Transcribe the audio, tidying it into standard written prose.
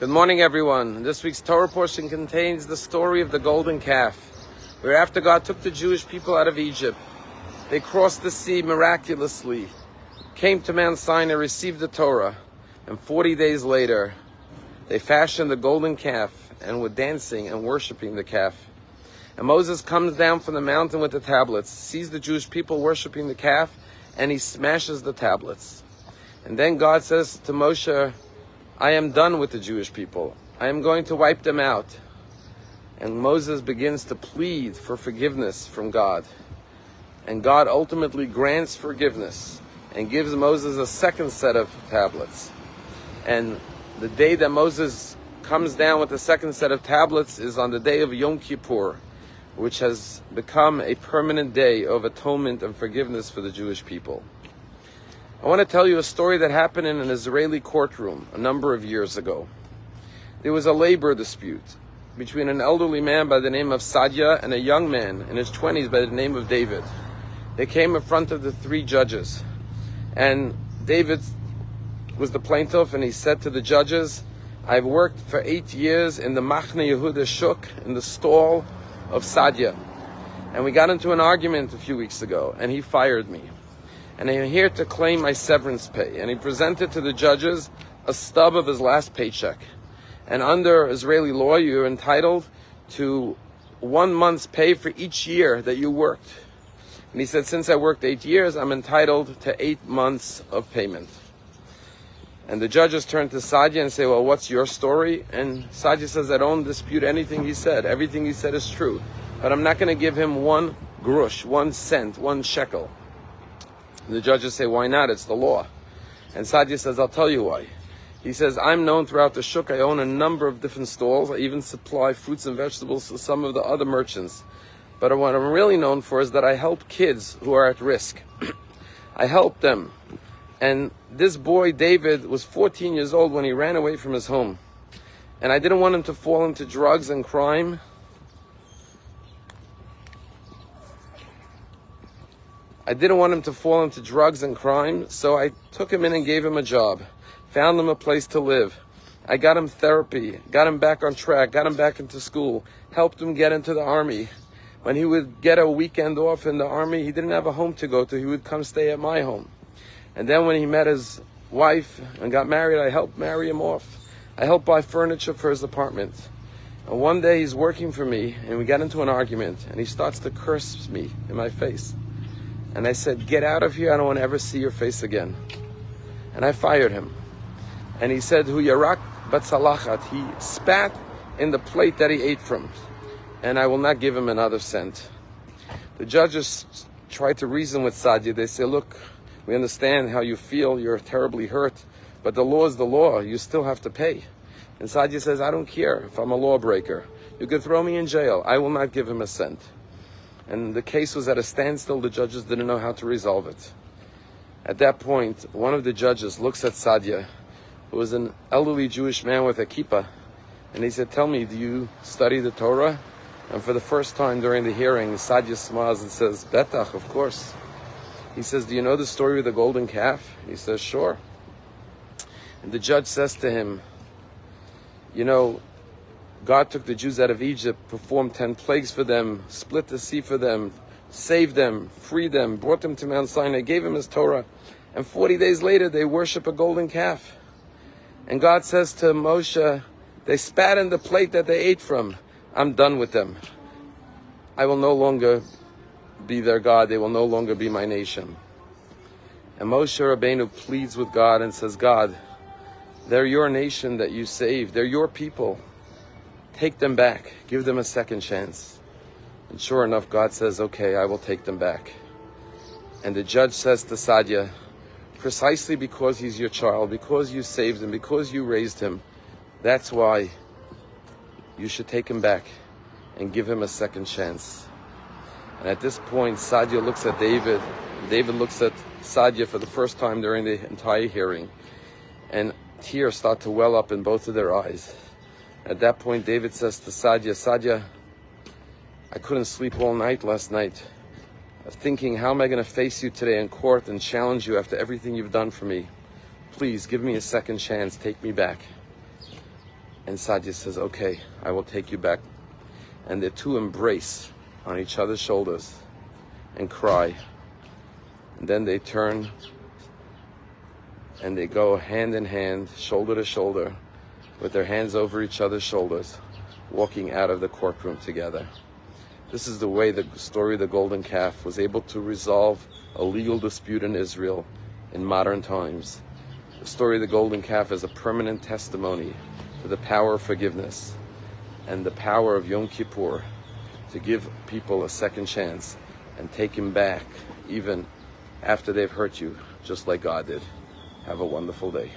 Good morning, everyone. This week's Torah portion contains the story of the golden calf, where after God took the Jewish people out of Egypt, they crossed the sea miraculously, came to Mount Scheiner, received the Torah, and 40 days later, they fashioned the golden calf and were dancing and worshiping the calf. And Moses comes down from the mountain with the tablets, sees the Jewish people worshiping the calf, and he smashes the tablets. And then God says to Moshe, I am done with the Jewish people. I am going to wipe them out. And Moses begins to plead for forgiveness from God. And God ultimately grants forgiveness and gives Moses a second set of tablets. And the day that Moses comes down with the second set of tablets is on the day of Yom Kippur, which has become a permanent day of atonement and forgiveness for the Jewish people. I want to tell you a story that happened in an Israeli courtroom a number of years ago. There was a labor dispute between an elderly man by the name of Sadia and a young man in his 20s by the name of David. They came in front of the three judges, and David was the plaintiff, and he said to the judges, I've worked for 8 years in the Machne Yehuda Shuk, in the stall of Sadia, and we got into an argument a few weeks ago, and he fired me. And I'm here to claim my severance pay. And he presented to the judges a stub of his last paycheck. And under Israeli law, you're entitled to 1 month's pay for each year that you worked. And he said, since I worked 8 years, I'm entitled to 8 months of payment. And the judges turned to Sadia and say, well, what's your story? And Sadia says, I don't dispute anything he said. Everything he said is true. But I'm not going to give him 1 grush, 1 cent, 1 shekel. The judges say, why not? It's the law. And Sadia says, I'll tell you why. He says, I'm known throughout the shuk. I own a number of different stalls. I even supply fruits and vegetables to some of the other merchants. But what I'm really known for is that I help kids who are at risk. I help them. And this boy, David, was 14 years old when he ran away from his home. And I didn't want him to fall into drugs and crime. I didn't want him to fall into drugs and crime, so I took him in and gave him a job, found him a place to live. I got him therapy, got him back on track, got him back into school, helped him get into the army. When he would get a weekend off in the army, he didn't have a home to go to. He would come stay at my home. And then when he met his wife and got married, I helped marry him off. I helped buy furniture for his apartment. And one day he's working for me, and we got into an argument, and he starts to curse me in my face. And I said, get out of here, I don't want to ever see your face again. And I fired him. And he said, Hu yarak batsalachat. He spat in the plate that he ate from. And I will not give him another cent. The judges tried to reason with Sadia. They say, look, we understand how you feel, you're terribly hurt, but the law is the law, you still have to pay. And Sadia says, I don't care if I'm a lawbreaker. You could throw me in jail, I will not give him a cent. And the case was at a standstill. The judges didn't know how to resolve it. At that point, one of the judges looks at Sadia, who was an elderly Jewish man with a kippah, and he said, tell me, do you study the Torah? And for the first time during the hearing, Sadia smiles and says, Betach, of course. He says, do you know the story of the golden calf? He says, sure. And the judge says to him, you know, God took the Jews out of Egypt, performed 10 plagues for them, split the sea for them, saved them, freed them, brought them to Mount Sinai, gave him his Torah. And 40 days later, they worship a golden calf. And God says to Moshe, they spat in the plate that they ate from. I'm done with them. I will no longer be their God. They will no longer be my nation. And Moshe Rabbeinu pleads with God and says, God, they're your nation that you saved. They're your people. Take them back. Give them a second chance. And sure enough, God says, okay, I will take them back. And the judge says to Sadia, precisely because he's your child, because you saved him, because you raised him, that's why you should take him back and give him a second chance. And at this point, Sadia looks at David. David looks at Sadia for the first time during the entire hearing. And tears start to well up in both of their eyes. At that point, David says to Sadia, Sadia, I couldn't sleep all night last night, thinking, how am I going to face you today in court and challenge you after everything you've done for me? Please, give me a second chance. Take me back. And Sadia says, okay, I will take you back. And the two embrace on each other's shoulders and cry. And then they turn and they go hand in hand, shoulder to shoulder, with their hands over each other's shoulders, walking out of the courtroom together. This is the way the story of the golden calf was able to resolve a legal dispute in Israel in modern times. The story of the golden calf is a permanent testimony to the power of forgiveness and the power of Yom Kippur to give people a second chance and take him back even after they've hurt you, just like God did. Have a wonderful day.